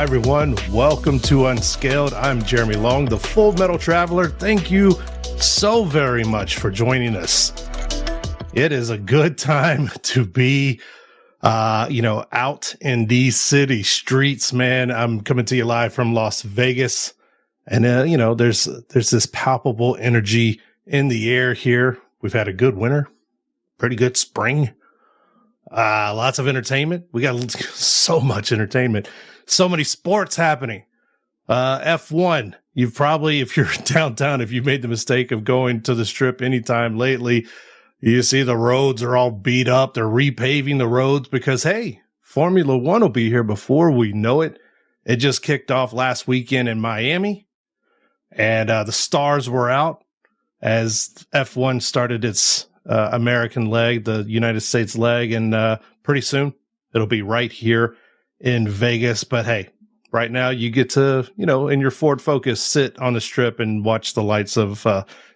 everyone. Welcome to Unscaled. I'm Jeremy Long, the Full Metal Traveler. Thank you so very much for joining us. It is a good time to be, out in these city streets, man. I'm coming to you live from Las Vegas. And, there's this palpable energy in the air here. We've had a good winter, pretty good spring. Lots of entertainment. We got so much entertainment, so many sports happening. F1, you've probably, if you're downtown, if you made the mistake of going to the strip anytime lately, you see the roads are all beat up. They're repaving the roads because, hey, Formula One will be here before we know it. It just kicked off last weekend in Miami, and the stars were out as F1 started its American leg, the United States leg, and pretty soon it'll be right here in Vegas. But hey, right now you get to, in your Ford Focus, sit on the strip and watch the lights of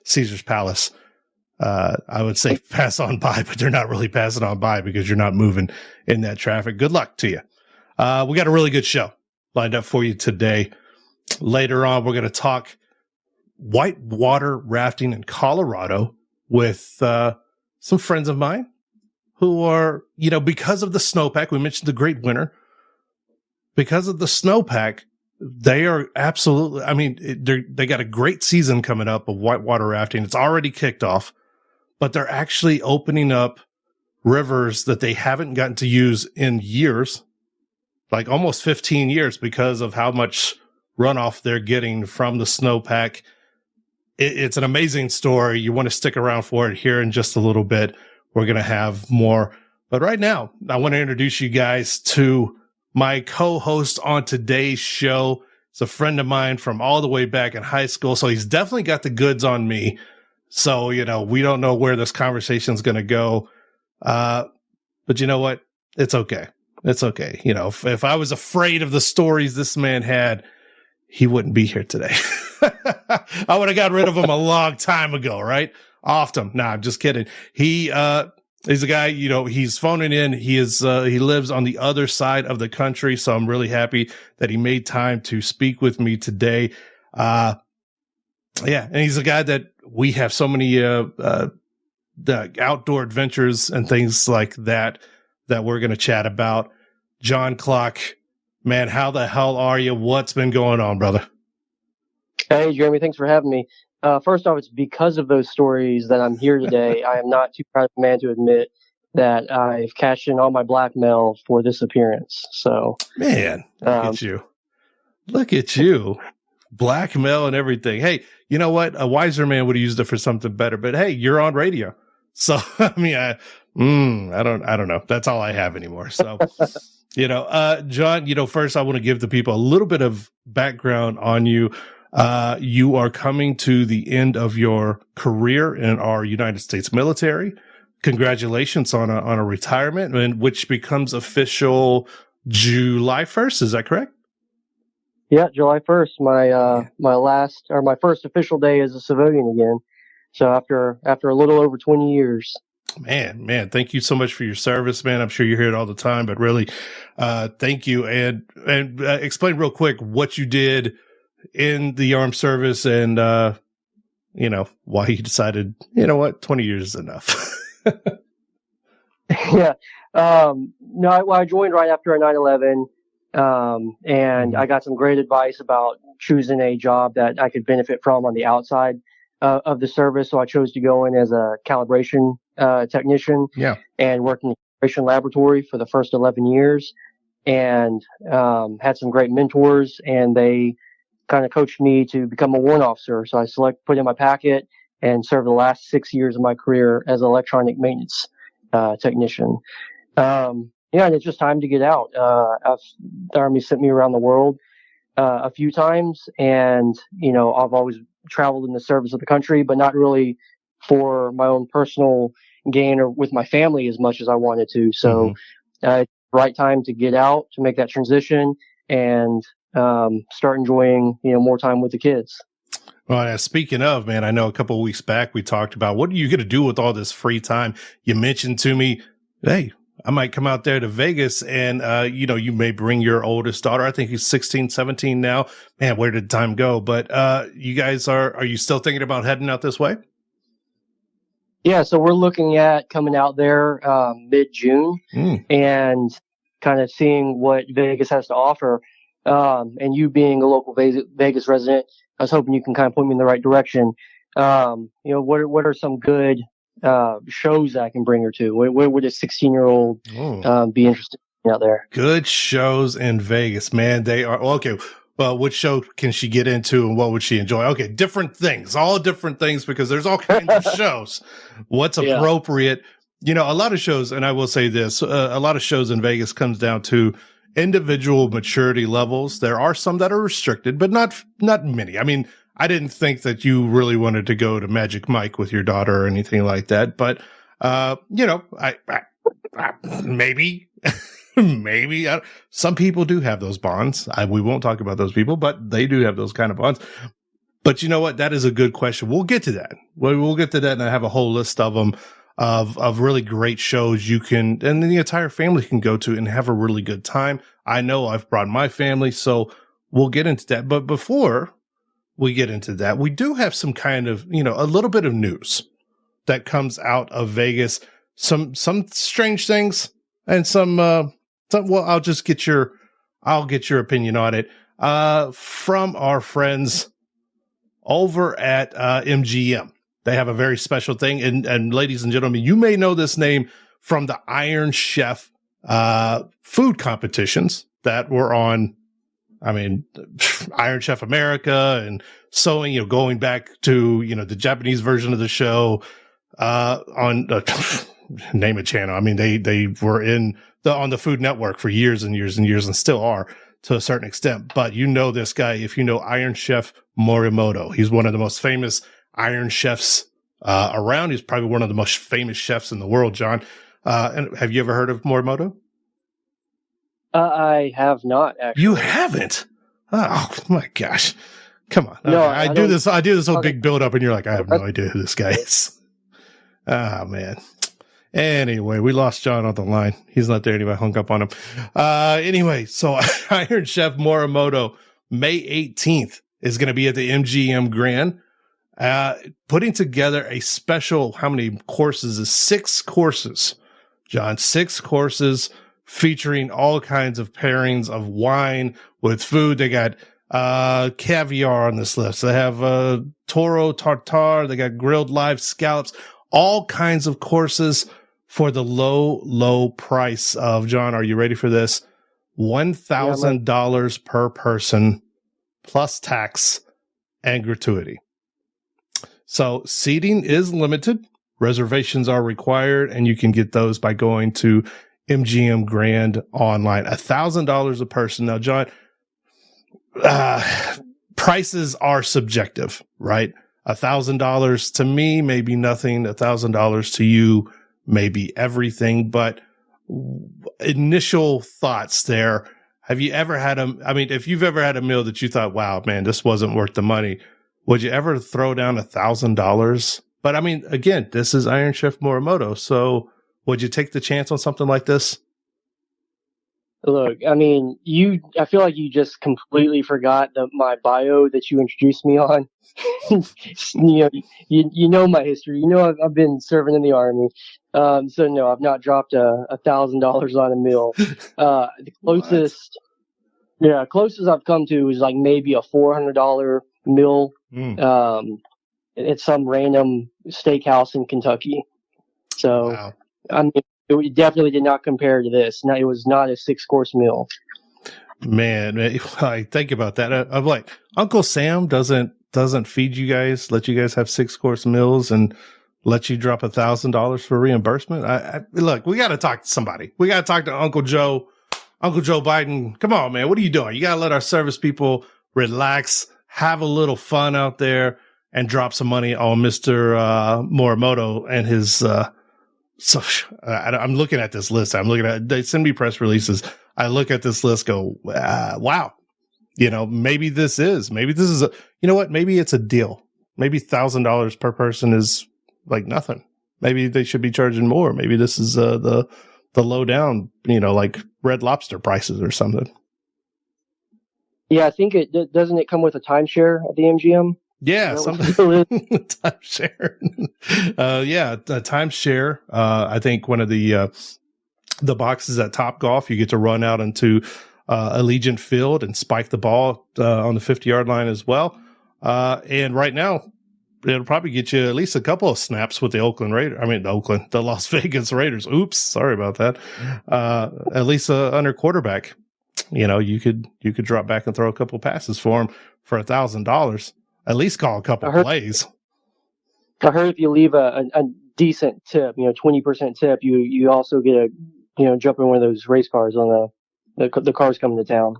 Caesar's Palace. I would say pass on by, but they're not really passing on by because you're not moving in that traffic. Good luck to you. We got a really good show lined up for you today. Later on, we're going to talk whitewater rafting in Colorado with some friends of mine who are, because of the snowpack, we mentioned the great winter. Because of the snowpack, they are absolutely, they got a great season coming up of whitewater rafting. It's already kicked off, but they're actually opening up rivers that they haven't gotten to use in years, like almost 15 years, because of how much runoff they're getting from the snowpack. It's an amazing story. You want to stick around for it here in just a little bit. We're going to have more. But right now, I want to introduce you guys to my co-host on today's show. It's a friend of mine from all the way back in high school. So he's definitely got the goods on me. So, we don't know where this conversation is going to go. But you know what? It's okay. It's okay. If I was afraid of the stories this man had, he wouldn't be here today. I would have got rid of him a long time ago, right? Offed him. Nah, I'm just kidding. He's a guy, he's phoning in. He lives on the other side of the country. So I'm really happy that he made time to speak with me today. And he's a guy that we have so many, the outdoor adventures and things like that we're going to chat about. John Clock, man, how the hell are you? What's been going on, brother? Hey, Jeremy, thanks for having me. First off, it's because of those stories that I'm here today. I am not too proud of a man to admit that I've cashed in all my blackmail for this appearance. So, man, look at you, blackmail and everything. Hey, you know what? A wiser man would have used it for something better. But hey, you're on radio, so I don't know. That's all I have anymore. So. John, first I want to give the people a little bit of background on you. You are coming to the end of your career in our United States military. Congratulations on a retirement, and which becomes official July 1st. Is that correct? Yeah, July 1st. My first official day as a civilian again. So after a little over 20 years. Man, thank you so much for your service, man. I'm sure you hear it all the time, but really, thank you. And explain real quick what you did in the armed service and, why you decided, 20 years is enough. Yeah. I joined right after 9/11. And I got some great advice about choosing a job that I could benefit from on the outside of the service. So I chose to go in as a calibration technician, and worked in the calibration laboratory for the first 11 years, and had some great mentors, and they kind of coached me to become a warrant officer. So I put in my packet and served the last 6 years of my career as an electronic maintenance technician. And it's just time to get out. The Army sent me around the world a few times, and I've always traveled in the service of the country, but not really for my own personal gain or with my family as much as I wanted to. So, it's the right time to get out, to make that transition, and start enjoying, more time with the kids. Well, speaking of, man, I know a couple of weeks back we talked about what are you going to do with all this free time? You mentioned to me, hey, I might come out there to Vegas and, you may bring your oldest daughter. I think he's 16, 17 now. Man, where did time go? But, you guys are you still thinking about heading out this way? Yeah. So we're looking at coming out there, mid-June and kind of seeing what Vegas has to offer. And you being a local Vegas resident, I was hoping you can kind of point me in the right direction. What are some good shows I can bring her to? Where would a 16-year-old be interested in out there? Good shows in Vegas, man. They are okay. Well, which show can she get into and what would she enjoy? Okay, different things, all different things, because there's all kinds of shows. What's appropriate? A lot of shows, and I will say this, a lot of shows in Vegas comes down to individual maturity levels. There are some that are restricted, but not many. I mean, I didn't think that you really wanted to go to Magic Mike with your daughter or anything like that, but, I maybe, maybe some people do have those bonds. We won't talk about those people, but they do have those kind of bonds. But you know what? That is a good question. We'll get to that. We'll get to that. And I have a whole list of them of really great shows you can, and the entire family can go to and have a really good time. I know I've brought my family, so we'll get into that. But before we get into that, we do have some kind of, a little bit of news that comes out of Vegas. Some strange things and well, I'll get your opinion on it, from our friends over at, MGM. They have a very special thing. And ladies and gentlemen, you may know this name from the Iron Chef, food competitions that were on, Iron Chef America and sewing, going back to, the Japanese version of the show, on name a channel. They were on the Food Network for years and years and years and still are to a certain extent. But this guy, if you know Iron Chef Morimoto, he's one of the most famous Iron Chefs around. He's probably one of the most famous chefs in the world, John. And have you ever heard of Morimoto? I have not, actually. You haven't? Oh my gosh. Come on. No, okay. I do this whole big build up and you're like, I have no idea who this guy is. Oh man. Anyway, we lost John on the line. He's not there anyway. I hung up on him. Anyway, so Iron Chef Morimoto, May 18th is going to be at the MGM Grand, putting together a special, how many courses is 6 courses, John, 6 courses featuring all kinds of pairings of wine with food. They got, caviar on this list. They have, toro tartare. They got grilled live scallops, all kinds of courses for the low price of, John, are you ready for this? $1,000 per person plus tax and gratuity. So seating is limited. Reservations are required, and you can get those by going to MGM Grand online. $1,000 a person. Now, John, prices are subjective, right? $1,000 to me may be nothing. $1,000 to you may be everything. But initial thoughts there. Have you ever had if you've ever had a meal that you thought, wow, man, this wasn't worth the money, would you ever throw down $1,000? But again, this is Iron Chef Morimoto. So would you take the chance on something like this? Look, I feel like you just completely forgot my bio that you introduced me on. you know my history. I've been serving in the Army. So no, I've not dropped $1,000 on a meal. The closest I've come to is like maybe a $400 meal. At some random steakhouse in Kentucky. So, wow. It definitely did not compare to this. No, it was not a 6-course meal. Man, I think about that. I'm like, Uncle Sam doesn't feed you guys, let you guys have 6-course meals and let you drop $1,000 for reimbursement. Look, we got to talk to somebody. We got to talk to Uncle Joe Biden. Come on, man. What are you doing? You got to let our service people relax, have a little fun out there, and drop some money on Mr. Morimoto and his, I'm looking at this list. They send me press releases. I look at this list, go, wow. Maybe this is maybe it's a deal. Maybe $1,000 per person is like nothing. Maybe they should be charging more. Maybe this is, the the low down, like Red Lobster prices or something. Yeah, I think doesn't it come with a timeshare at the MGM? Yeah, something timeshare. Timeshare. I think one of the boxes at Topgolf, you get to run out into Allegiant Field and spike the ball on the 50-yard line as well. And right now, it'll probably get you at least a couple of snaps with the the Las Vegas Raiders. Oops, sorry about that. At least under quarterback. You could drop back and throw a couple passes for him for $1,000. At least call a couple plays. I heard if you leave a decent tip, 20% tip, you also get a jump in one of those race cars on the cars coming to town.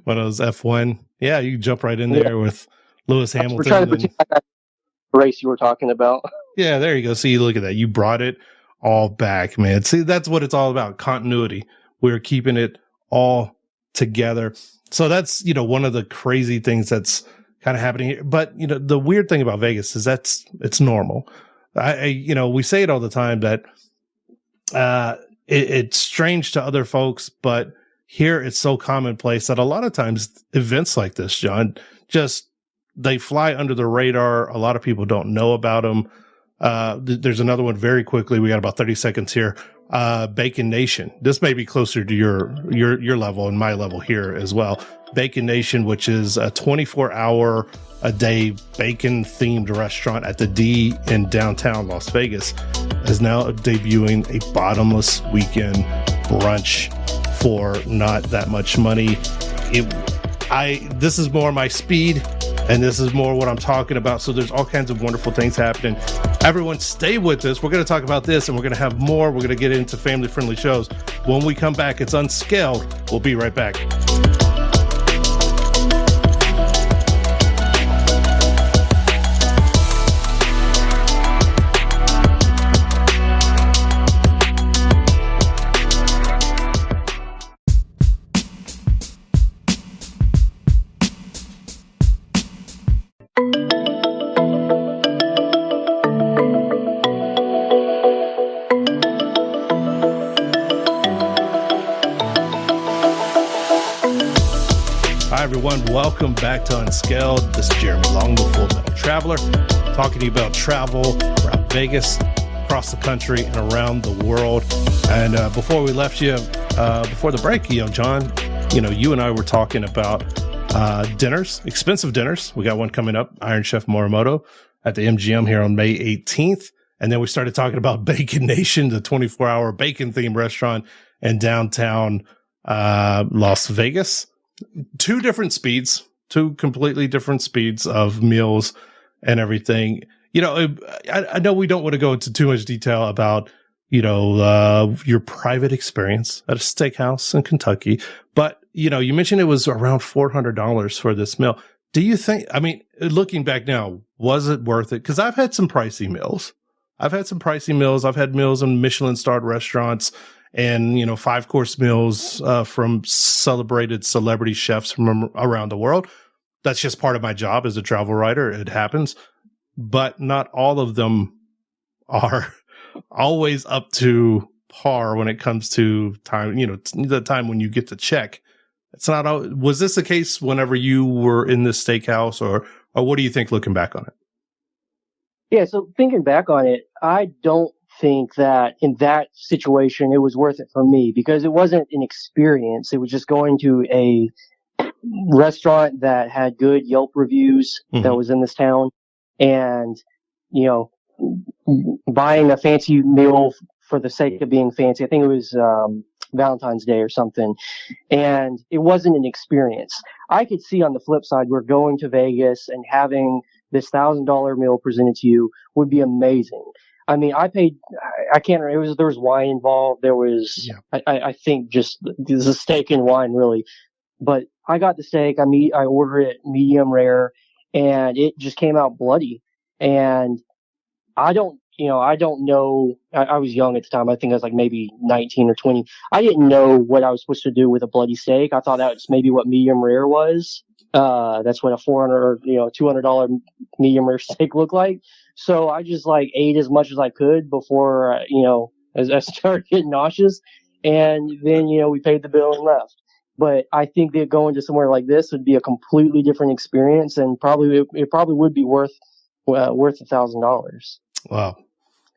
One of those F1. Yeah, you can jump right in there with Lewis Hamilton. We're trying to pretend that race you were talking about. Yeah, there you go. See, look at that. You brought it all back, man. See, that's what it's all about. Continuity. We're keeping it all together. So that's, one of the crazy things that's kind of happening here. But, the weird thing about Vegas is it's normal. We say it all the time that it's strange to other folks, but here it's so commonplace that a lot of times events like this, John, they fly under the radar. A lot of people don't know about them. There's another one very quickly. We got about 30 seconds here. Bacon Nation. This may be closer to your level and my level here as well. Bacon Nation, which is a 24-hour a day bacon themed restaurant at the D in downtown Las Vegas, is now debuting a bottomless weekend brunch for not that much money. This is more my speed, and this is more what I'm talking about. So there's all kinds of wonderful things happening. Everyone stay with us. We're going to talk about this, and we're going to have more. We're going to get into family-friendly shows. When we come back, it's Unscaled. We'll be right back. Everyone, welcome back to Unscaled. This is Jeremy Long, the Full Metal Traveler, talking to you about travel around Vegas, across the country, and around the world. And before we left you, before the break, John, you and I were talking about dinners, expensive dinners. We got one coming up, Iron Chef Morimoto at the MGM here on May 18th. And then we started talking about Bacon Nation, the 24-hour bacon-themed restaurant in downtown Las Vegas. Two completely different speeds of meals and everything. I know we don't want to go into too much detail about, your private experience at a steakhouse in Kentucky, but, you mentioned it was around $400 for this meal. Do you think, looking back now, was it worth it? Because I've had some pricey meals. I've had meals in Michelin-starred restaurants, and 5-course meals from celebrated celebrity chefs from around the world. That's just part of my job as a travel writer. It happens, but not all of them are always up to par when it comes to time. The time when you get the check. It's not. Was this the case whenever you were in this steakhouse, or what do you think looking back on it? Yeah. So thinking back on it, I don't think that in that situation it was worth it for me, because it wasn't an experience. It was just going to a restaurant that had good Yelp reviews that was in this town, and buying a fancy meal for the sake of being fancy. I think it was Valentine's Day or something, and it wasn't an experience. I could see on the flip side, we're going to Vegas and having this $1,000 meal presented to you would be amazing. I paid, I can't remember, there was wine involved. There was, I think just there's a steak and wine really, but I got the steak. I ordered it medium rare, and it just came out bloody. And I don't know. I was young at the time. I think I was like maybe 19 or 20. I didn't know what I was supposed to do with a bloody steak. I thought that was maybe what medium rare was. That's what a $400 or $200 medium rare steak looked like. So I just ate as much as I could before, as I started getting nauseous. And then, we paid the bill and left. But I think that going to somewhere like this would be a completely different experience, and it probably would be worth $1,000. Wow.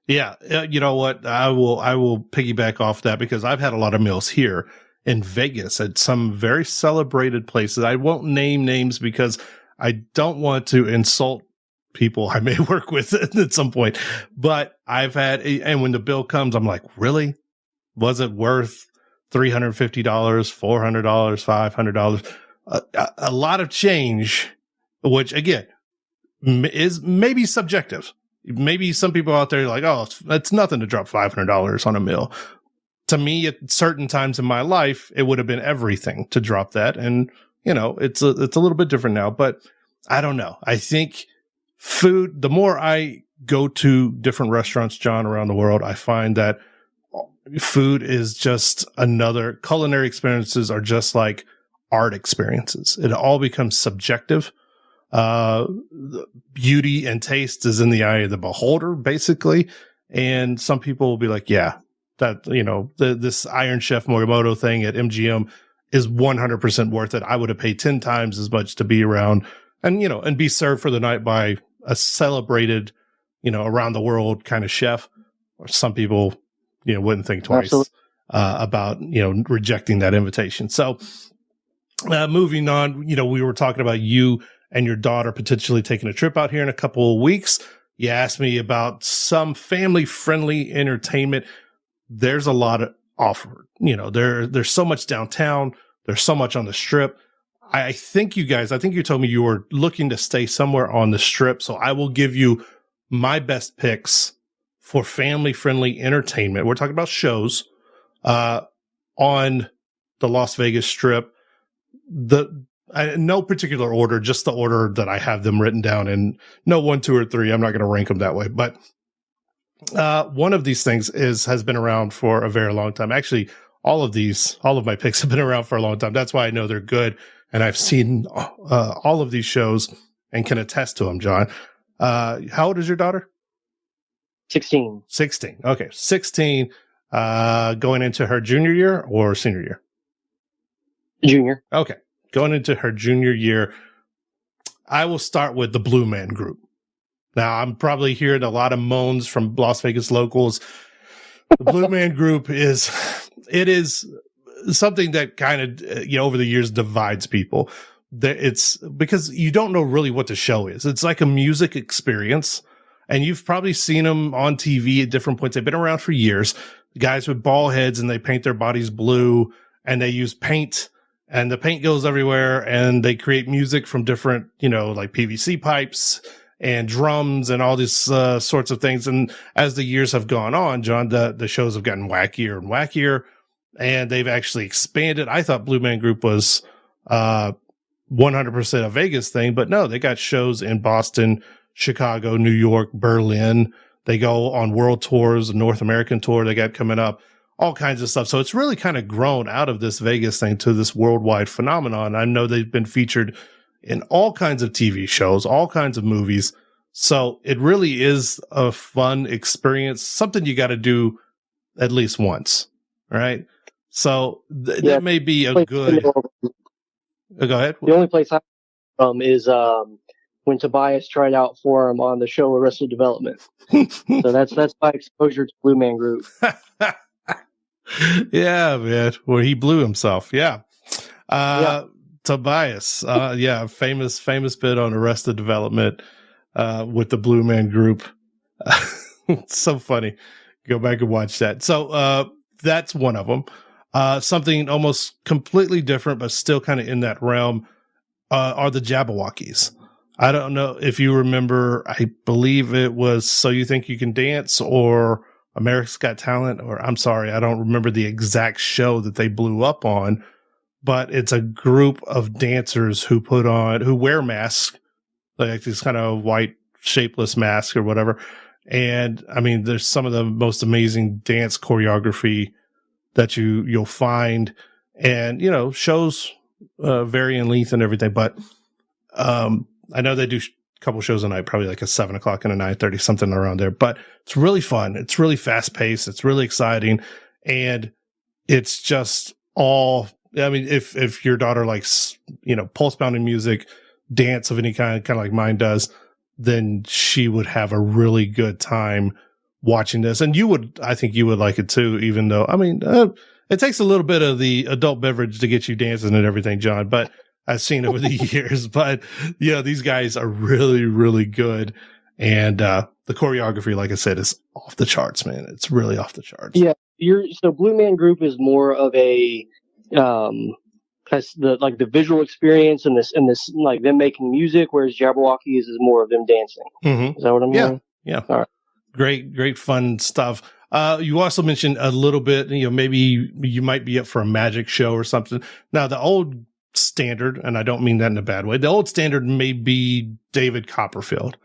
Yeah. You know what? I will piggyback off that because I've had a lot of meals here in Vegas at some very celebrated places. I won't name names because I don't want to insult people I may work with at some point, but I've had, and when the bill comes, I'm like, really? Was it worth $350, $400, $500? A lot of change, which again is maybe subjective. Maybe some people out there are like, oh, it's nothing to drop $500 on a meal. To me, at certain times in my life, it would have been everything to drop that. And, it's a little bit different now, but I don't know. I think food, the more I go to different restaurants, John, around the world, I find that food is just culinary experiences are just like art experiences. It all becomes subjective. Beauty and taste is in the eye of the beholder, basically. And some people will be like, yeah, that, this Iron Chef Morimoto thing at MGM is 100% worth it. I would have paid 10 times as much to be around and be served for the night by a celebrated, around the world kind of chef. Or some people, wouldn't think twice about, rejecting that invitation. So, moving on, we were talking about you and your daughter potentially taking a trip out here in a couple of weeks. You asked me about some family-friendly entertainment. There's a lot of offered. There's so much downtown. There's so much on the Strip. I think you told me you were looking to stay somewhere on the Strip. So I will give you my best picks for family-friendly entertainment. We're talking about shows on the Las Vegas Strip. No particular order, just the order that I have them written down in. No 1, 2, or 3. I'm not going to rank them that way. But one of these things has been around for a very long time. Actually, all of my picks have been around for a long time. That's why I know they're good. And I've seen all of these shows and can attest to them, John. How old is your daughter? 16. 16. Okay. 16, going into her junior year or senior year? Junior. Okay. Going into her junior year, I will start with the Blue Man Group. Now, I'm probably hearing a lot of moans from Las Vegas locals. The Blue Man Group is something that kind of, over the years divides people. It's because you don't know really what the show is. It's like a music experience, and you've probably seen them on TV at different points. They've been around for years. Guys with bald heads, and they paint their bodies blue, and they use paint. And the paint goes everywhere, and they create music from different, like PVC pipes and drums and all these sorts of things. And as the years have gone on, John, the shows have gotten wackier and wackier, and they've actually expanded. I thought Blue Man Group was 100% a Vegas thing, but no, they got shows in Boston, Chicago, New York, Berlin. They go on world tours, a North American tour they got coming up. All kinds of stuff. So it's really kind of grown out of this Vegas thing to this worldwide phenomenon. I know they've been featured in all kinds of TV shows, all kinds of movies. So it really is a fun experience, something you got to do at least once, right? So that may be a good... Go ahead. The only place I'm from is when Tobias tried out for him on the show Arrested Development. So that's my exposure to Blue Man Group. Yeah, man. Well, he blew himself. Yeah. Tobias. Famous bit on Arrested Development with the Blue Man Group. It's so funny. Go back and watch that. So that's one of them. Something almost completely different, but still kind of in that realm, are the Jabberwockies. I don't know if you remember, I believe it was So You Think You Can Dance or America's Got Talent, or I'm sorry, I don't remember the exact show that they blew up on, but it's a group of dancers who wear masks, like these kind of white shapeless masks or whatever. And I mean, there's some of the most amazing dance choreography that you'll find, and shows vary in length and everything. But I know they do couple shows a night, probably like a 7 o'clock and a 9:30, something around there. But it's really fun. It's really fast paced. It's really exciting. And it's just all, I mean, if your daughter likes, pulse pounding music, dance of any kind of like mine does, then she would have a really good time watching this. And I think you would like it too, even though, I mean, it takes a little bit of the adult beverage to get you dancing and everything, John, but I've seen over the years. But these guys are really, really good. And the choreography, like I said, is off the charts, man. It's really off the charts. Yeah. So Blue Man Group is more of a the visual experience and this like them making music, whereas Jabberwockies is more of them dancing. Mm-hmm. Is that what I'm hearing? Yeah. All right. Great fun stuff. You also mentioned a little bit, maybe you might be up for a magic show or something. Now, the old standard, and I don't mean that in a bad way, the old standard may be David Copperfield.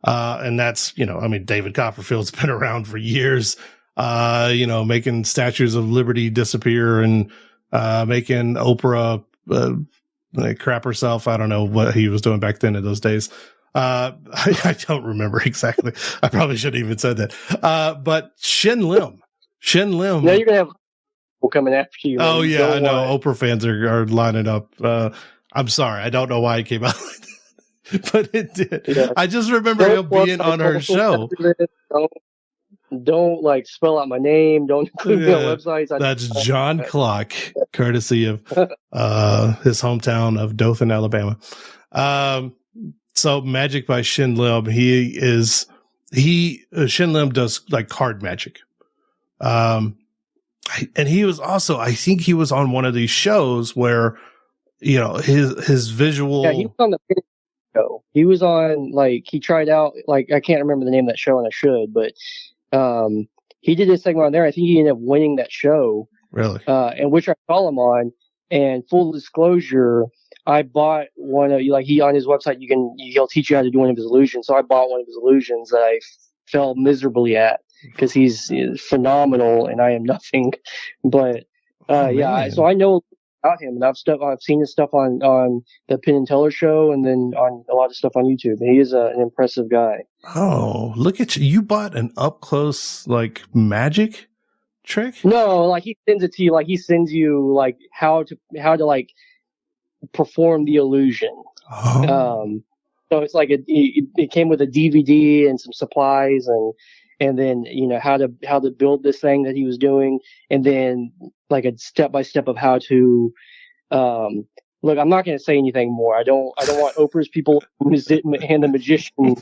And that's, David Copperfield's been around for years, making statues of liberty disappear and making Oprah crap herself. I don't know what he was doing back then in those days. I don't remember exactly. I probably shouldn't even said that. But Shin Lim. Now you're gonna have people coming after you. Oh yeah, I know. Oprah fans are lining up. I'm sorry, I don't know why it came out like that, but it did. Yeah. I just remember him being on her show. Don't like spell out my name. Don't include me on websites. That's John Clock, courtesy of his hometown of Dothan, Alabama. So Magic by Shin Lim. Shin Lim does like card magic. And he was also, I think he was on one of these shows where, his visual. Yeah, he was on the show. He was on, like, he tried out, like, I can't remember the name of that show and I should, but he did this segment on there. I think he ended up winning that show. Really? And which I saw him on. And full disclosure, I bought one of, like, he on his website, he'll teach you how to do one of his illusions. So I bought one of his illusions that I fell miserably at because he's phenomenal and I am nothing. But so I know about him and I've seen his stuff on the Penn and Teller show and then on a lot of stuff on YouTube. He is an impressive guy. Oh, look at you! You bought an up close like magic trick? No, like he sends it to you. Like he sends you like how to like perform the illusion. Oh. So it's like it came with a DVD and some supplies and then how to build this thing that he was doing, and then like a step by step of how to look. I'm not going to say anything more. I don't want Oprah's people and the magician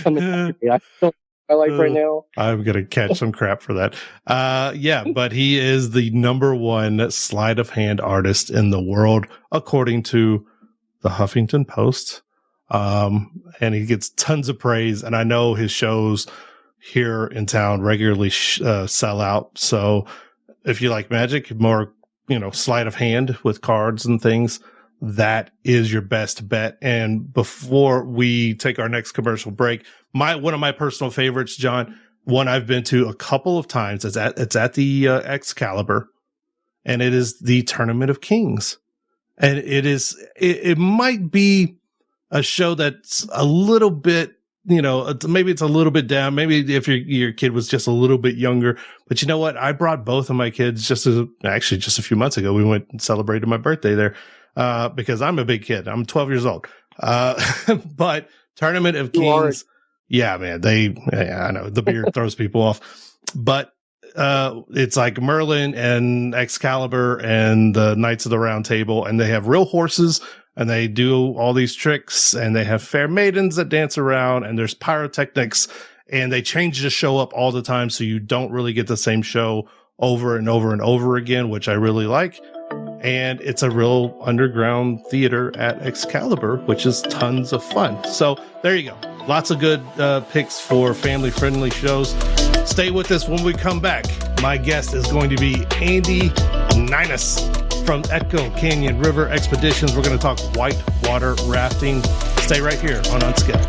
coming after me. I don't. I like right now. I'm going to catch some crap for that. But he is the #1 sleight of hand artist in the world, according to the Huffington Post. And he gets tons of praise. And I know his shows here in town regularly sell out. So if you like magic, more, sleight of hand with cards and things, that is your best bet. And before we take our next commercial break, one of my personal favorites, John, one I've been to a couple of times, it's at the Excalibur, and it is the Tournament of Kings. And it might be a show that's a little bit, maybe it's a little bit down. Maybe if your kid was just a little bit younger, but you know what? I brought both of my kids just a few months ago. We went and celebrated my birthday there. Because I'm a big kid. I'm 12 years old. But Tournament of Kings. Yeah, man. I know the beard throws people off, but, it's like Merlin and Excalibur and the Knights of the Round Table, and they have real horses and they do all these tricks and they have fair maidens that dance around and there's pyrotechnics and they change the show up all the time. So you don't really get the same show over and over and over again, which I really like. And it's a real underground theater at Excalibur, which is tons of fun. So there you go. Lots of good picks for family-friendly shows. Stay with us when we come back. My guest is going to be Andy Neinas from Echo Canyon River Expeditions. We're going to talk whitewater rafting. Stay right here on Unscaled.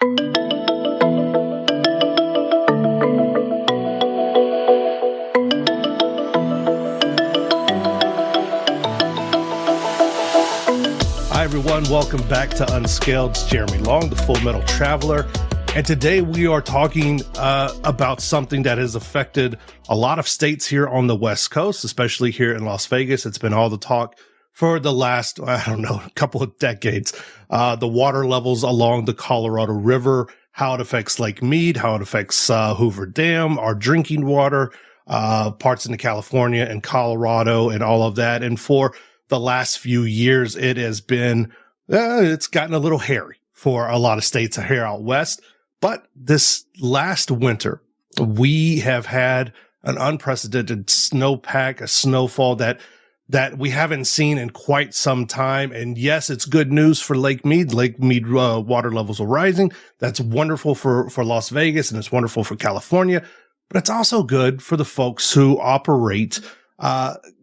Hi, everyone. Welcome back to Unscaled. It's Jeremy Long, the Full Metal Traveler. And today we are talking about something that has affected a lot of states here on the West Coast, especially here in Las Vegas. It's been all the talk for the last, a couple of decades. The water levels along the Colorado River, how it affects Lake Mead, how it affects Hoover Dam, our drinking water, parts into California and Colorado and all of that. And for the last few years, it has been, it's gotten a little hairy for a lot of states here out west. But this last winter, we have had an unprecedented snowpack, a snowfall that we haven't seen in quite some time. And yes, it's good news for Lake Mead. Lake Mead water levels are rising. That's wonderful for Las Vegas, and it's wonderful for California. But it's also good for the folks who operate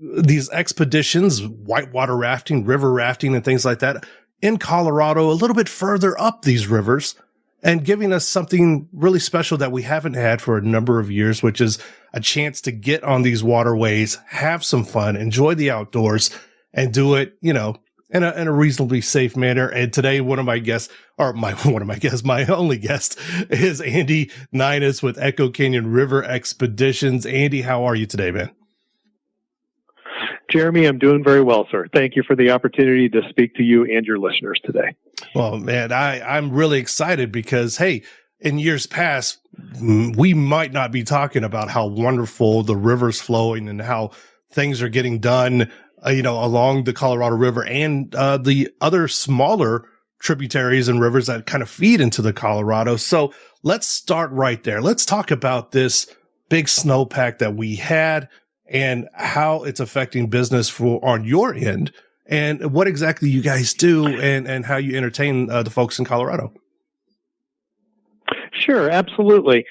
these expeditions, whitewater rafting, river rafting, and things like that in Colorado, a little bit further up these rivers, and giving us something really special that we haven't had for a number of years, which is a chance to get on these waterways, have some fun, enjoy the outdoors, and do it, in a reasonably safe manner. And today, my only guest is Andy Neinas with Echo Canyon River Expeditions. Andy, how are you today, man? Jeremy, I'm doing very well, sir. Thank you for the opportunity to speak to you and your listeners today. Well, man, I'm really excited because, hey, in years past, we might not be talking about how wonderful the river's flowing and how things are getting done, along the Colorado River and the other smaller tributaries and rivers that kind of feed into the Colorado. So let's start right there. Let's talk about this big snowpack that we had and how it's affecting business on your end, and what exactly you guys do, and how you entertain the folks in Colorado. Sure, absolutely.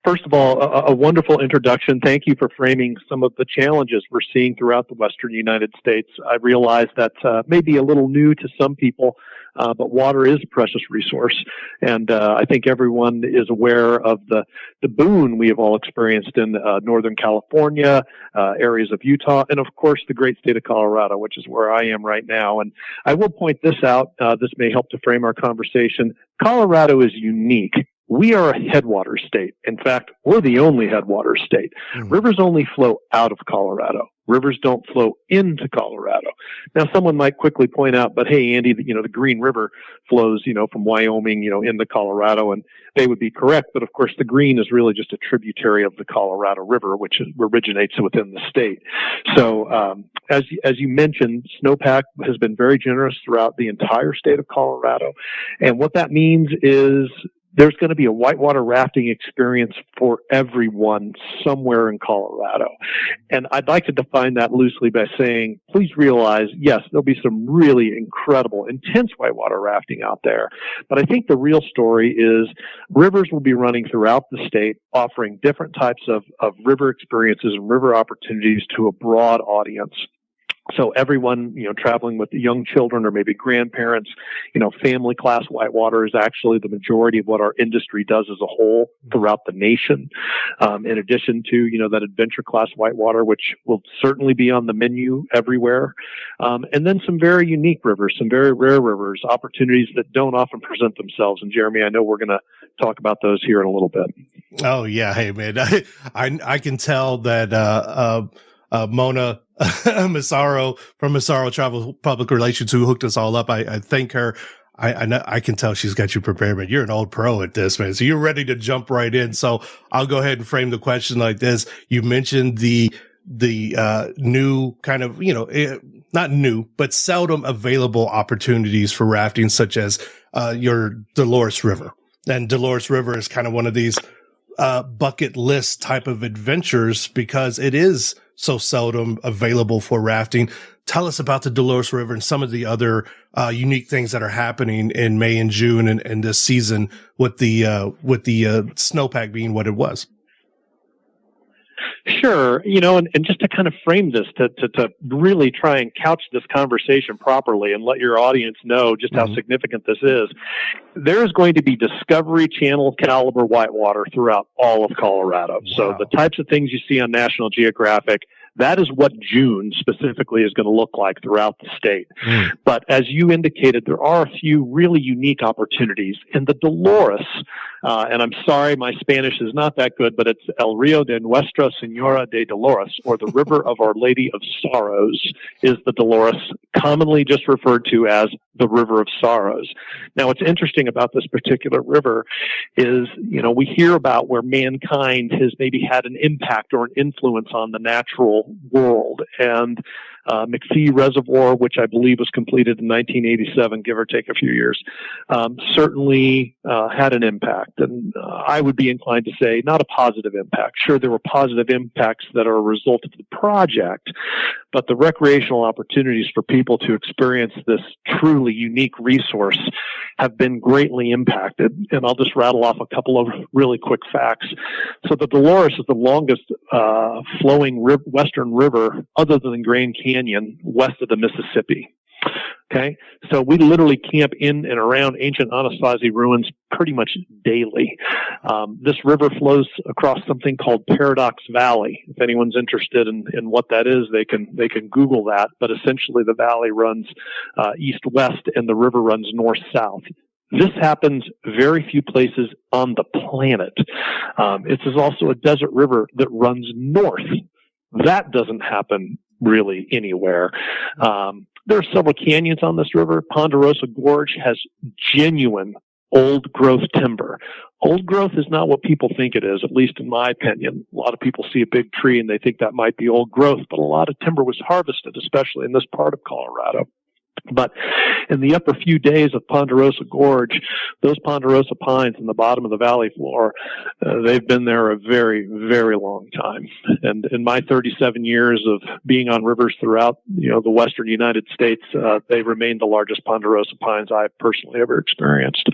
First of all, a wonderful introduction. Thank you for framing some of the challenges we're seeing throughout the Western United States. I realize that may be a little new to some people, but water is a precious resource. And I think everyone is aware of the boon we have all experienced in Northern California, areas of Utah, and of course the great state of Colorado, which is where I am right now. And I will point this out. This may help to frame our conversation. Colorado is unique. We are a headwater state. In fact, we're the only headwater state. Mm-hmm. Rivers only flow out of Colorado. Rivers don't flow into Colorado. Now, someone might quickly point out, but hey, Andy, the Green River flows, from Wyoming, into Colorado, and they would be correct. But of course, the Green is really just a tributary of the Colorado River, which originates within the state. So, as you mentioned, snowpack has been very generous throughout the entire state of Colorado. And what that means is there's going to be a whitewater rafting experience for everyone somewhere in Colorado. And I'd like to define that loosely by saying, please realize, yes, there'll be some really incredible, intense whitewater rafting out there. But I think the real story is rivers will be running throughout the state, offering different types of river experiences and river opportunities to a broad audience. So everyone, traveling with young children or maybe grandparents, family class whitewater is actually the majority of what our industry does as a whole throughout the nation. In addition to, that adventure class whitewater, which will certainly be on the menu everywhere. And then some very unique rivers, some very rare rivers, opportunities that don't often present themselves. And Jeremy, I know we're going to talk about those here in a little bit. Oh yeah. Hey man, I can tell that, Mona Massaro from Massaro Travel Public Relations, who hooked us all up. I thank her. I can tell she's got you prepared, but you're an old pro at this, man. So you're ready to jump right in. So I'll go ahead and frame the question like this. You mentioned the new kind of, not new, but seldom available opportunities for rafting, such as your Dolores River. And Dolores River is kind of one of these bucket list type of adventures because it is so seldom available for rafting. Tell us about the Dolores River and some of the other unique things that are happening in May and June and this season with the snowpack being what it was. Sure. And just to kind of frame this, to really try and couch this conversation properly and let your audience know just how significant this is, there is going to be Discovery Channel caliber whitewater throughout all of Colorado. Wow. So the types of things you see on National Geographic, that is what June specifically is going to look like throughout the state. But as you indicated, there are a few really unique opportunities. In the Dolores, and I'm sorry, my Spanish is not that good, but it's El Río de Nuestra Señora de Dolores, or the River of Our Lady of Sorrows, is the Dolores, commonly just referred to as the River of Sorrows. Now, what's interesting about this particular river is, we hear about where mankind has maybe had an impact or an influence on the natural world. And McPhee Reservoir, which I believe was completed in 1987, give or take a few years, certainly had an impact. And I would be inclined to say not a positive impact. Sure, there were positive impacts that are a result of the project, but the recreational opportunities for people to experience this truly unique resource have been greatly impacted. And I'll just rattle off a couple of really quick facts. So the Dolores is the longest flowing western river other than Grand Canyon west of the Mississippi. Okay, so we literally camp in and around ancient Anasazi ruins pretty much daily. This river flows across something called Paradox Valley. If anyone's interested in what that is, they can Google that. But essentially, the valley runs east-west, and the river runs north-south. This happens very few places on the planet. It is also a desert river that runs north. That doesn't happen really anywhere. There are several canyons on this river. Ponderosa Gorge has genuine old growth timber. Old growth is not what people think it is, at least in my opinion. A lot of people see a big tree and they think that might be old growth, but a lot of timber was harvested, especially in this part of Colorado. But in the upper few days of Ponderosa Gorge, those Ponderosa pines in the bottom of the valley floor, they've been there a very, very long time. And in my 37 years of being on rivers throughout, the western United States, they remain the largest Ponderosa pines I've personally ever experienced.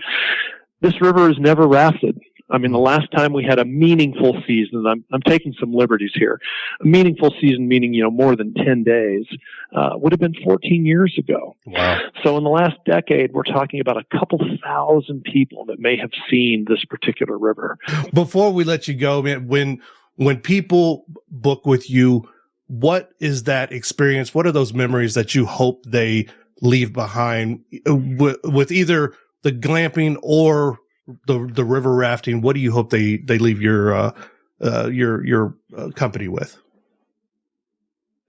This river is never rafted. I mean, the last time we had a meaningful season, I'm taking some liberties here, a meaningful season meaning, more than 10 days, would have been 14 years ago. Wow. So in the last decade, we're talking about a couple thousand people that may have seen this particular river. Before we let you go, man, when people book with you, what is that experience? What are those memories that you hope they leave behind with either the glamping or the river rafting? What do you hope they leave your company with?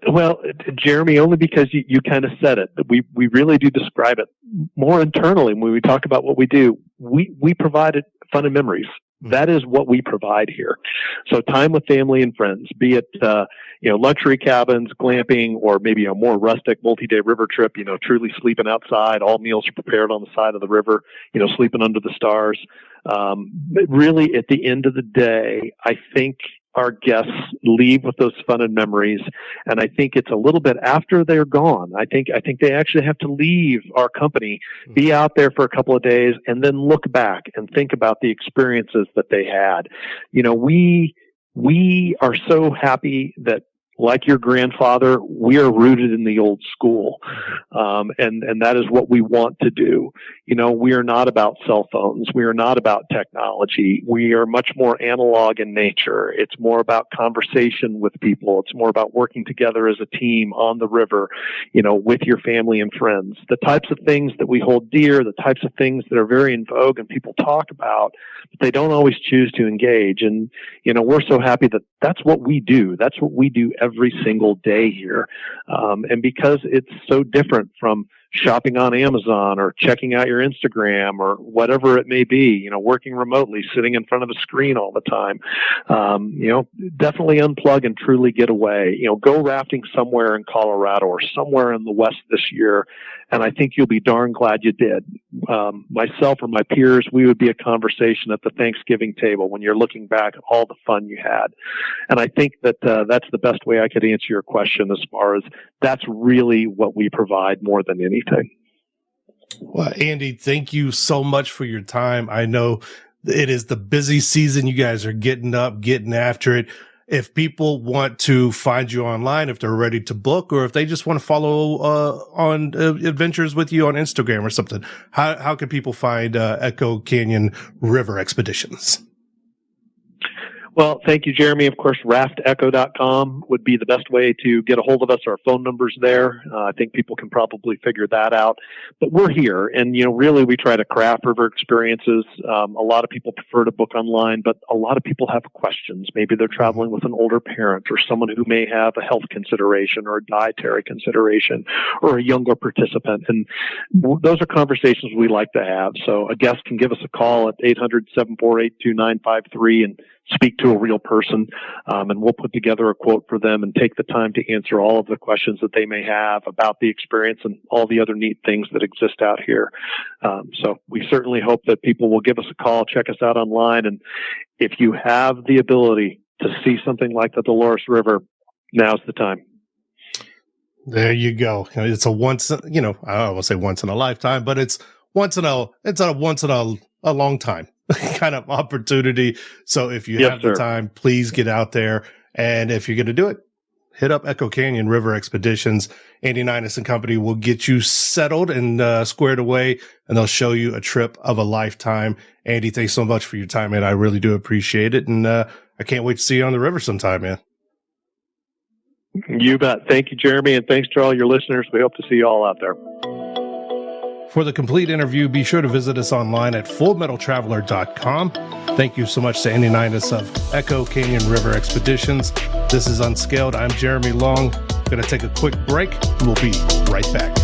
Well, Jeremy, only because you kind of said it. We really do describe it more internally when we talk about what we do. We provided fun and memories. That is what we provide here. So time with family and friends, be it, luxury cabins, glamping, or maybe a more rustic multi-day river trip, truly sleeping outside. All meals are prepared on the side of the river, sleeping under the stars. But really at the end of the day, I think our guests leave with those fun and memories. And I think it's a little bit after they're gone. I think they actually have to leave our company, be out there for a couple of days, and then look back and think about the experiences that they had. We are so happy that, like your grandfather, we are rooted in the old school. And that is what we want to do. We are not about cell phones. We are not about technology. We are much more analog in nature. It's more about conversation with people. It's more about working together as a team on the river, with your family and friends. The types of things that we hold dear, the types of things that are very in vogue and people talk about, but they don't always choose to engage. And, we're so happy that that's what we do. That's what we do every single day here. And because it's so different from shopping on Amazon or checking out your Instagram or whatever it may be, working remotely, sitting in front of a screen all the time, definitely unplug and truly get away. Go rafting somewhere in Colorado or somewhere in the West this year, and I think you'll be darn glad you did. Myself or my peers, we would be a conversation at the Thanksgiving table when you're looking back at all the fun you had. And I think that that's the best way I could answer your question, as far as that's really what we provide more than anything. Well, Andy, thank you so much for your time. I know it is the busy season. You guys are getting up, getting after it. if people want to find you online, if they're ready to book, or if they just want to follow on adventures with you on Instagram or something, how can people find Echo Canyon River Expeditions? Well, thank you, Jeremy. Of course, raftecho.com would be the best way to get a hold of us. Our phone number's there. I think people can probably figure that out. But we're here, and really, we try to craft river experiences. A lot of people prefer to book online, but a lot of people have questions. Maybe they're traveling with an older parent or someone who may have a health consideration or a dietary consideration or a younger participant, and those are conversations we like to have. So a guest can give us a call at 800-748-2953 and speak to a real person, and we'll put together a quote for them and take the time to answer all of the questions that they may have about the experience and all the other neat things that exist out here. So we certainly hope that people will give us a call, check us out online, and if you have the ability to see something like the Dolores River, now's the time. There you go. It's a once, I don't want to say once in a lifetime, but it's a once in a long time kind of opportunity. So if you have the time, please get out there. And if you're going to do it, hit up Echo Canyon River Expeditions. Andy Neinas and company will get you settled and squared away, and they'll show you a trip of a lifetime. Andy, thanks so much for your time, man. I really do appreciate it. And I can't wait to see you on the river sometime, man. You bet. Thank you, Jeremy. And thanks to all your listeners. We hope to see you all out there. For the complete interview, be sure to visit us online at fullmetaltraveler.com. Thank you so much to Andy Neinas of Echo Canyon River Expeditions. This is Unscaled. I'm Jeremy Long. Going to take a quick break. We'll be right back.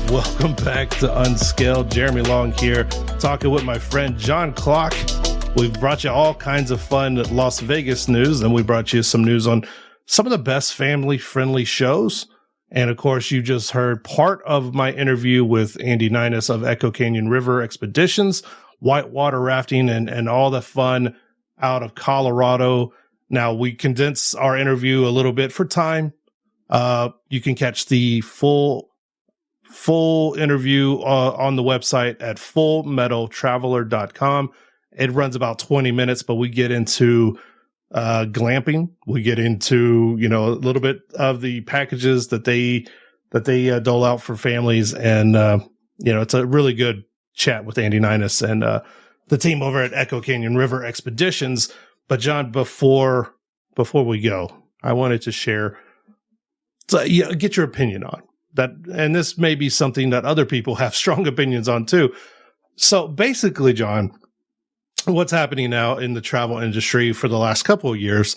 Welcome back to Unscaled. Jeremy Long here, talking with my friend John Clark. We've brought you all kinds of fun Las Vegas news, and we brought you some news on some of the best family-friendly shows. And of course, you just heard part of my interview with Andy Neinas of Echo Canyon River Expeditions, whitewater rafting, and all the fun out of Colorado. Now, we condense our interview a little bit for time. You can catch the full interview on the website at fullmetaltraveler.com. It runs about 20 minutes, but we get into glamping. We get into, a little bit of the packages that they dole out for families. And, it's a really good chat with Andy Neinas and the team over at Echo Canyon River Expeditions. But John, before we go, I wanted to share, get your opinion on that. And this may be something that other people have strong opinions on too. So basically, John, what's happening now in the travel industry for the last couple of years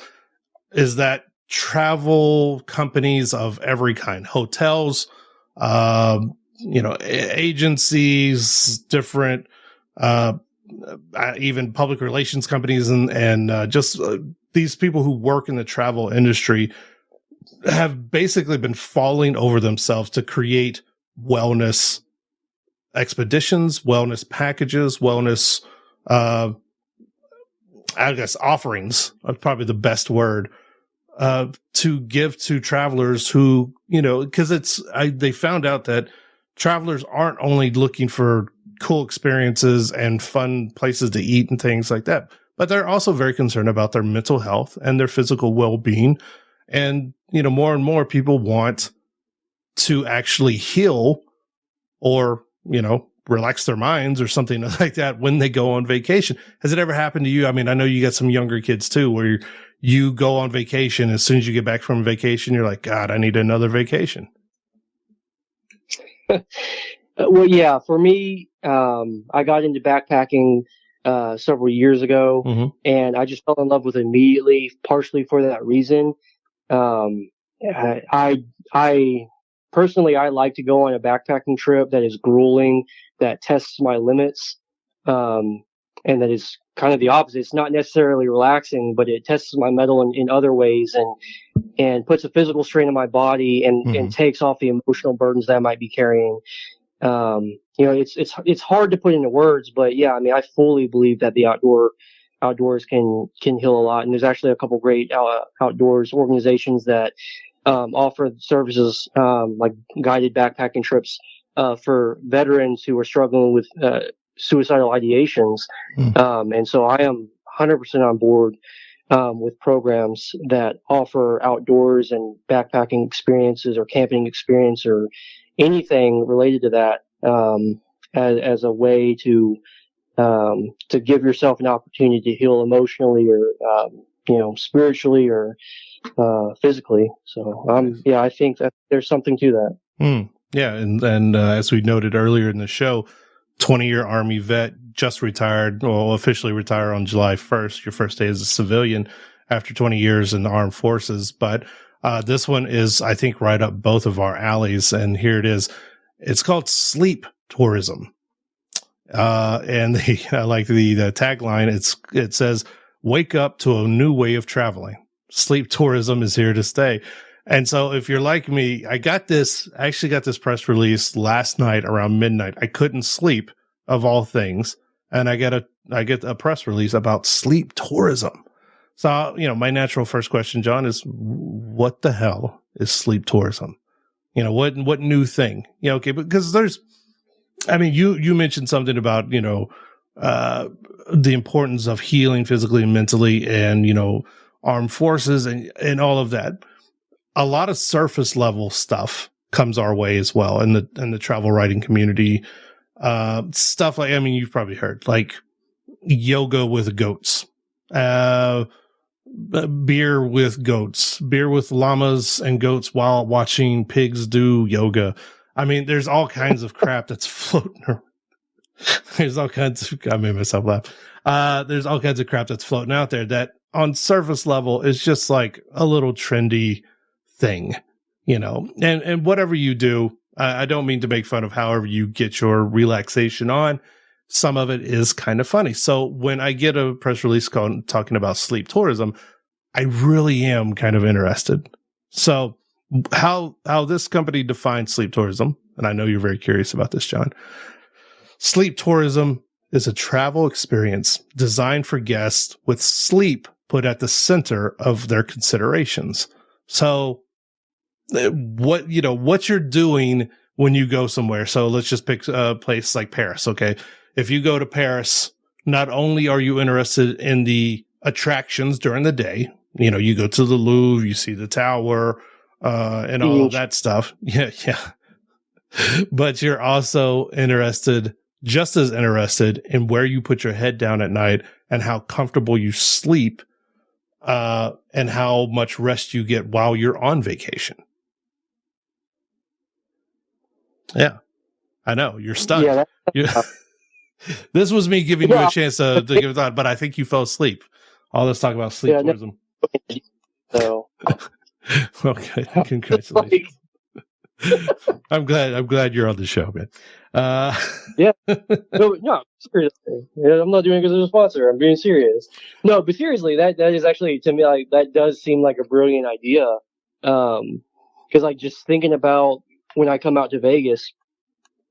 is that travel companies of every kind, hotels, agencies, different, even public relations companies and just these people who work in the travel industry have basically been falling over themselves to create wellness expeditions, wellness packages, wellness, offerings are probably the best word, to give to travelers who, because they found out that travelers aren't only looking for cool experiences and fun places to eat and things like that, but they're also very concerned about their mental health and their physical well-being. And, more and more people want to actually heal or, relax their minds or something like that when they go on vacation. Has it ever happened to you? I mean, I know you got some younger kids too, where you go on vacation. As soon as you get back from vacation, you're like, God, I need another vacation. Well, yeah, for me, I got into backpacking several years ago, mm-hmm. and I just fell in love with it immediately, partially for that reason. I personally, I like to go on a backpacking trip that is grueling, that tests my limits, and that is kind of the opposite. It's not necessarily relaxing, but it tests my mettle in other ways, and puts a physical strain on my body, and takes off the emotional burdens that I might be carrying. It's hard to put into words, but yeah, I mean, I fully believe that the outdoors can heal a lot. And there's actually a couple great outdoors organizations that offer services like guided backpacking trips for veterans who are struggling with suicidal ideations. And so I am 100% on board with programs that offer outdoors and backpacking experiences or camping experience or anything related to that as a way to give yourself an opportunity to heal emotionally or spiritually or physically. So I think that there's something to that. Yeah, and as we noted earlier in the show, 20-year Army vet, just retired, well, officially retired on July 1st, your first day as a civilian after 20 years in the armed forces. But this one is, I think, right up both of our alleys, and here it is. It's called sleep tourism. And I like the tagline. It says, "Wake up to a new way of traveling. Sleep tourism is here to stay." And so if you're like me, I actually got this press release last night around midnight. I couldn't sleep, of all things. And I get a press release about sleep tourism. So, my natural first question, John, is what the hell is sleep tourism? What new thing? Okay, because you mentioned something about, the importance of healing physically and mentally and, armed forces and all of that. A lot of surface level stuff comes our way as well in the travel writing community. Stuff like, you've probably heard, like yoga with goats, beer with goats, beer with llamas and goats while watching pigs do yoga. There's all kinds of crap that's floating around. I made myself laugh. There's all kinds of crap that's floating out there that on surface level is just like a little trendy thing, and whatever you do, I don't mean to make fun of however you get your relaxation on. Some of it is kind of funny. So when I get a press release talking about sleep tourism, I really am kind of interested. So how this company defines sleep tourism, and I know you're very curious about this, John. Sleep tourism is a travel experience designed for guests with sleep put at the center of their considerations. So what you're doing when you go somewhere. So let's just pick a place like Paris. Okay. If you go to Paris, not only are you interested in the attractions during the day, you go to the Louvre, you see the tower, and all of that stuff. Yeah. But you're also just as interested in where you put your head down at night and how comfortable you sleep, and how much rest you get while you're on vacation. Yeah, I know you're stunned. Yeah, this was me giving you a chance to give a thought, but I think you fell asleep. All this talk about sleep tourism. So, okay, congratulations. I'm glad you're on the show, man. Yeah, no, seriously, I'm not doing it because of a sponsor. I'm being serious. No, but seriously, that is actually, to me, like, that does seem like a brilliant idea. Because like just thinking about when I come out to Vegas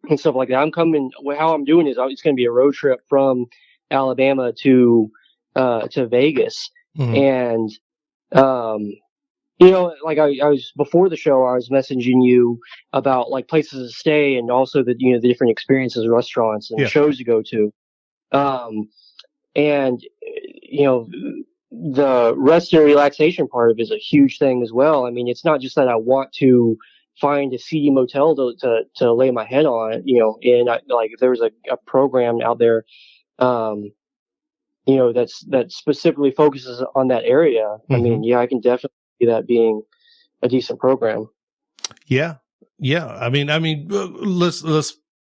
and stuff like that, how I'm doing is it's going to be a road trip from Alabama to Vegas. And, like I was before the show, I was messaging you about like places to stay and also the different experiences, restaurants and shows to go to. And, the rest and relaxation part of it is a huge thing as well. It's not just that I want to find a seedy motel to lay my head on, and if there was a program out there, that specifically focuses on that area. I can definitely see that being a decent program. Yeah. Let's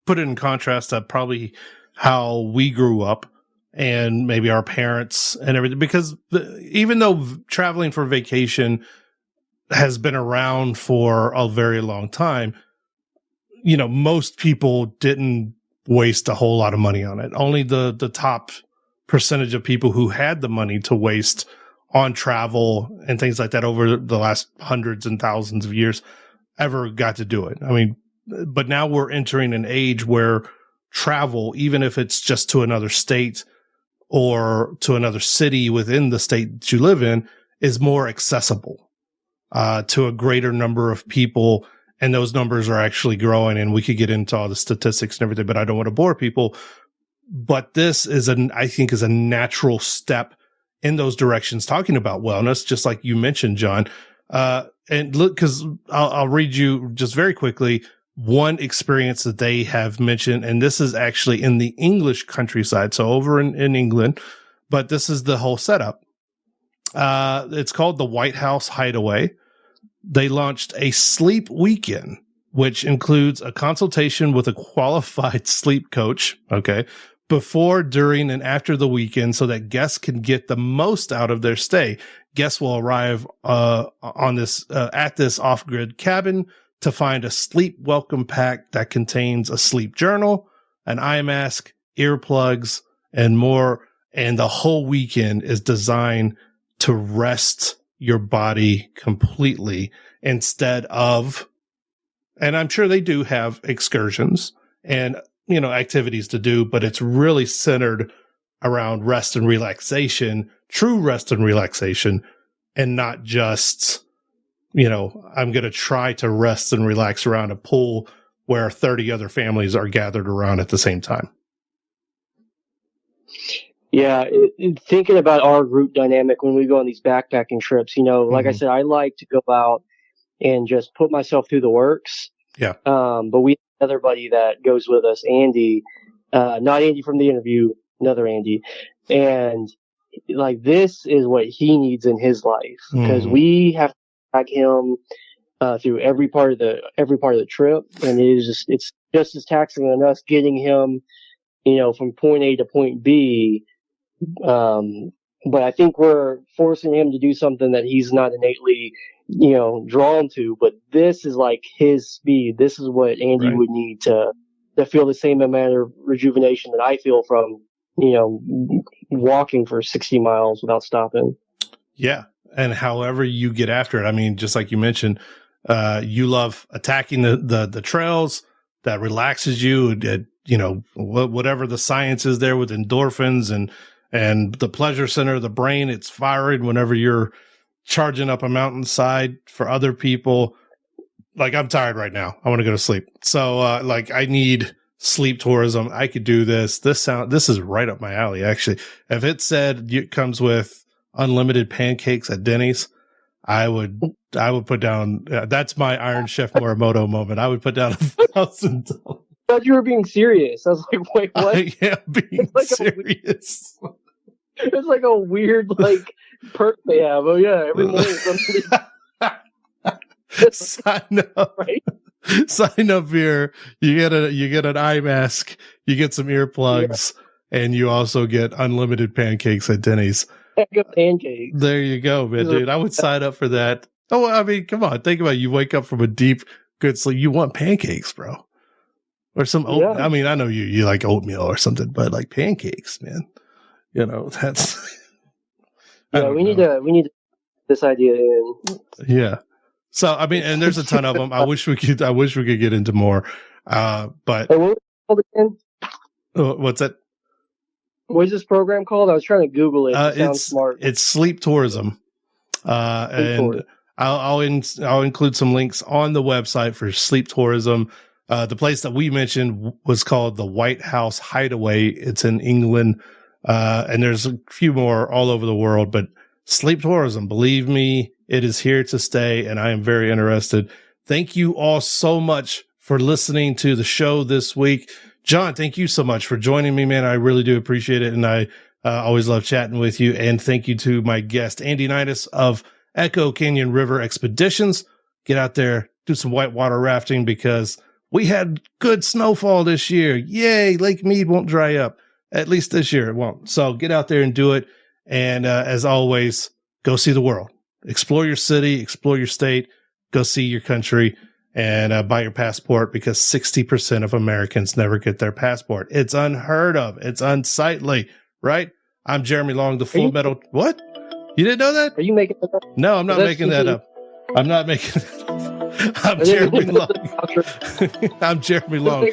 put it in contrast to probably how we grew up and maybe our parents and everything, because even though traveling for vacation has been around for a very long time, most people didn't waste a whole lot of money on it. Only the top percentage of people who had the money to waste on travel and things like that over the last hundreds and thousands of years ever got to do it. I mean, but now we're entering an age where travel, even if it's just to another state or to another city within the state that you live in, is more accessible to a greater number of people. And those numbers are actually growing, and we could get into all the statistics and everything, but I don't want to bore people. But this is I think is a natural step in those directions, talking about wellness, just like you mentioned, John. And look, because I'll read you just very quickly one experience that they have mentioned, and this is actually in the English countryside, so over in England, but this is the whole setup. It's called the White House Hideaway. They launched a sleep weekend, which includes a consultation with a qualified sleep coach, okay, before, during, and after the weekend, so that guests can get the most out of their stay. Guests will arrive at this off-grid cabin to find a sleep welcome pack that contains a sleep journal, an eye mask, earplugs, and more. And the whole weekend is designed to rest your body completely instead of, and I'm sure they do have excursions and, activities to do, but it's really centered around rest and relaxation, true rest and relaxation, and not just, I'm going to try to rest and relax around a pool where 30 other families are gathered around at the same time. Yeah, thinking about our group dynamic when we go on these backpacking trips, like I said, I like to go out and just put myself through the works. Yeah. But we have another buddy that goes with us, Andy, not Andy from the interview, another Andy. And like, this is what he needs in his life, because we have to track him through every part of the trip. And it's just as taxing on us getting him, from point A to point B. But I think we're forcing him to do something that he's not innately, drawn to. But this is like his speed. This is what Andy would need to feel the same amount of rejuvenation that I feel from, walking for 60 miles without stopping. Yeah. And however you get after it, I mean, just like you mentioned, you love attacking the trails that relaxes you, whatever the science is there with endorphins and the pleasure center of the brain, it's firing whenever you're charging up a mountainside. For other people, like, I'm tired right now, I want to go to sleep. So, I need sleep tourism. I could do this. This is right up my alley, actually. If it said it comes with unlimited pancakes at Denny's, I would put down, that's my Iron Chef Morimoto moment. I would put down $1,000. I thought you were being serious. I was like, wait, what? I am being serious. It's like a weird, perk they have. Oh, yeah, every morning somebody... Sign up. Right? Sign up here. You get an eye mask, you get some earplugs, and you also get unlimited pancakes at Denny's. Pancakes. There you go, man, dude. I would sign up for that. Oh, I mean, come on. Think about it. You wake up from a deep, good sleep. You want pancakes, bro. Or some oat. I mean, I know you like oatmeal or something, but like pancakes, man. That's. We need to this idea in. Yeah. So I mean, and there's a ton of them. I wish we could get into more. But hey, what was it called again? What's that? What is this program called? I was trying to Google it. It sounds smart. It's sleep tourism. And I'll include some links on the website for sleep tourism. The place that we mentioned was called the White House Hideaway. It's in England. And there's a few more all over the world, but sleep tourism, believe me, it is here to stay. And I am very interested. Thank you all so much for listening to the show this week. John, thank you so much for joining me, man. I really do appreciate it. And I always love chatting with you. And thank you to my guest, Andy Neinas of Echo Canyon River Expeditions. Get out there, do some whitewater rafting, because we had good snowfall this year. Yay. Lake Mead won't dry up. At least this year it won't. So get out there and do it. And as always, go see the world. Explore your city, explore your state, go see your country. and buy your passport, because 60% of Americans never get their passport. It's unheard of. It's unsightly, right? I'm Jeremy Long, the Full Metal. What? You didn't know that? Are you making that up? No, I'm not making that up. I'm not making that up. I'm Jeremy Long. I'm Jeremy Long,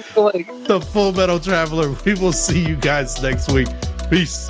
the Full Metal Traveler. We will see you guys next week. Peace.